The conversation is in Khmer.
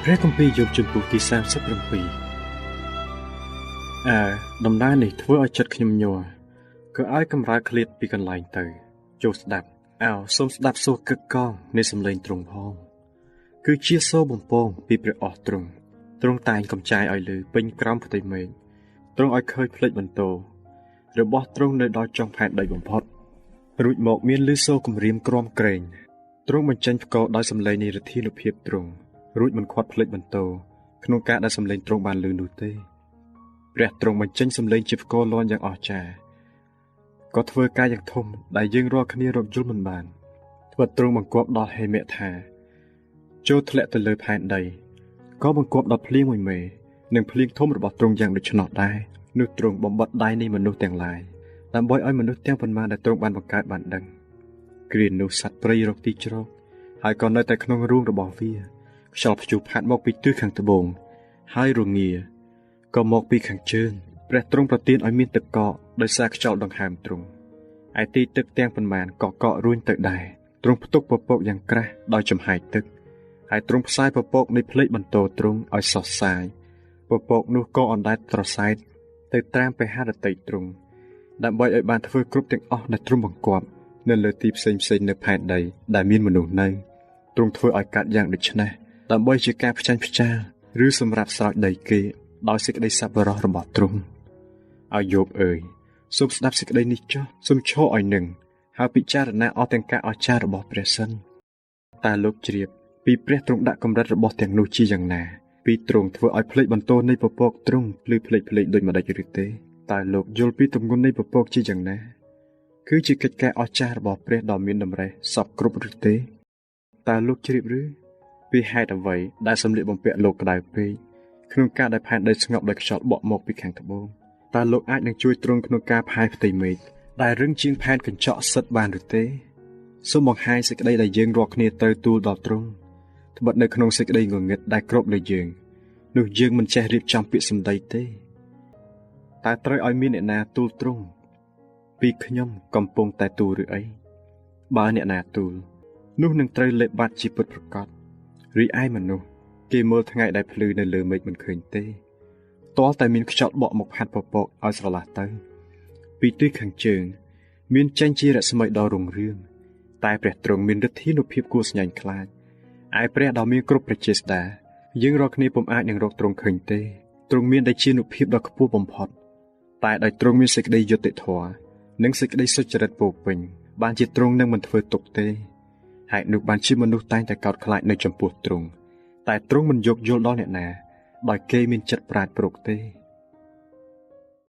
ព្រះគម្ពីរយោបជំពូកទី37ដំណើរនេះធ្វើឲ្យចិត្តខ្ញុំញ័រក៏ឲ្យកម្រើកឃ្លាតពីកន្លែងទៅចូលស្ដាប់សូមស្ដាប់សូរកឹកកងនៃសំឡេងទ្រង់ផងគឺជាសូរបំពងពីព្រះអស់ទ្រង់តែងកំចាយឲ្យលើពេញក្រោមផ្ទៃមេឃទ្រង់ឲ្យឃើញភ្លេចបន្ទោរបស់ទ្រង់នៅដល់ចុងផែនដីបំផុតរួចមកមានឮសូរគំរាមក្រំក្រែងទ្រង់បញ្ចេញផ្គរដោយសំឡេងនៃឫទ្ធានុភាពទ្រង់រួចមិនខាត់ភ្លេចបន្ទោក្នុងការដែលសំឡេងទ្រង់បានឮនោះទេព្រះទ្រង់បញ្ចេញសំឡេងជាផ្គរលាន់យ៉ាងអស្ចារ្យក៏ធ្វើការយ៉ាងធំដែលយើងរាល់គ្នារកយល់មិនបានធ្វើទ្រង់បង្គាប់ដល់ហេមៈថាចូលធ្លាក់ទៅលើផែនដីក៏បង្គាប់ដល់ភ្លៀងមួយមេនិងភ្លៀងធំរបស់ទ្រង់យ៉ាងដូច្នោះដែរនោះទ្រង់បំបត្តិដៃនៃមនុស្សទាំងឡាយដើម្បីឲ្យមនុស្សទាំងប៉ុន្មានដែលទ្រង់បានបង្កើតបានដឹងគ្រានោះសត្វព្រៃរកទីជ្រកហើយក៏នៅតែក្នុងរូងរបស់វាខ្យល់ព្យុះផាត់មកពីទិសខាងត្បូងហើយរងាក៏មកពីខាងជើងព្រះទ្រង់ប្រទានឲ្យមានទឹកកកដោយសារខ្យល់ដង្ហើមទ្រង់ឯទីទឹកទាំងប៉ុន្មានក៏កករួញទៅដែរទ្រង់ផ្ទុកពពកយ៉ាងក្រាស់ដោយចំហាយទឹកហើយទ្រង់ផ្សាយពពកនៃភ្លេចបន្ទោទ្រង់ឲ្យសោះសាយពពកនោះក៏អណ្ដែតត្រសែតទៅត្រាំបេហារតីទ្រង់ដើម្បីឲ្យបានធ្វើគ្រប់ទាំងអស់ដែលទ្រង់បង្គាប់នៅលើទីផ្សេងនៅផែនដីដែលមានមនុស្សនៅទ្រង់ធ្វើឲ្យកាត់យ៉ាងដូចនេះដើម្បីជាការផ្ចាញ់ផ្ចាលឬសម្រាប់ស្រោចដីគេដោយសេចក្តីសប្បុរសរបស់ទ្រង់ឲ្យយោបអើយសូមស្ដាប់សេចក្តីនេះចុះសូមឈរឲ្យនឹងហើយពិចារណាអស់ទាំងការអស្ចារ្យរបស់ព្រះសិនតើលោកជ្រាបពីព្រះទ្រង់ដាក់កម្រិតរបស់ទាំងនោះជាយ៉ាងណាពីទ្រង់ធ្វើឲ្យភ្លេចបន្ទោនៃពពកទ្រង់ភ្លឺភ្លេចដូចម្ដេចឬទេតើលោកយល់ពីទម្ងន់នៃពពកជាយ៉ាងណាគឺជាកិច្ចការអស្ចារ្យរបស់ព្រះដ៏មានតម្រេះសពគ្រប់ឬទេតើលោកជ្រាបឬពីហេតុអ្វីដែលសម្លៀកបំពាក់លោកក្តៅពេកក្នុងការដែលផែនដីស្ងប់ដោយខ្យល់បក់មកពីខាងត្បូងតើលោកអាចនឹងជួយទ្រង់ក្នុងការផាយផ្ទៃមេឃដែលរឹងជាងផែនកញ្ចក់សិតបានឬទេសូមបង្ហាញសេចក្តីដែលយើងរាល់គ្នាត្រូវទូលដល់ទ្រង់ត្បិតនៅក្នុងសេចក្តីងងឹតដែលគ្របលើយើងនោះយើងមិនចេះរៀបចំពាក្យសម្ដីទេតើត្រូវឲ្យមានអ្នកណាទូលទ្រង់ពីខ្ញុំកំពុងតែទូលឬអីបើអ្នកណាទូលនោះនឹងត្រូវលេបបាត់ជាពិតប្រាកដរីឯមនុស្សគេមើលថ្ងៃដែលភ្លឺនៅលើមេឃមិនឃើញទេទាល់តែមានខ្យល់បក់មកផាត់ពពកឲ្យស្រឡះទៅពីទិសខាងជើងមានចេញជារស្មីដ៏រុងរឿងតែព្រះទ្រង់មានឫទ្ធានុភាពគួរស្ញាញ់ខ្លាចឯព្រះដ៏មានគ្រប់ប្រជាស្ដាយើងរាល់គ្នាពុំអាចនឹងរកទ្រង់ឃើញទេទ្រង់មានតែជានុភាពដ៏ខ្ពស់បំផុតតែដោយទ្រង់មានសេចក្តីយុត្តិធម៌និងសេចក្តីសុចរិតពោពេញបានជាទ្រង់នឹងមិនធ្វើទុកទេហេតុនោះបានជាមនុស្សតែងតែកោតខ្លាចនៅចំពោះទ្រង់តែទ្រង់មិនយកយល់ដល់អ្នកណាដោយគេមានចិត្តប្រាជ្ញប្រកទេ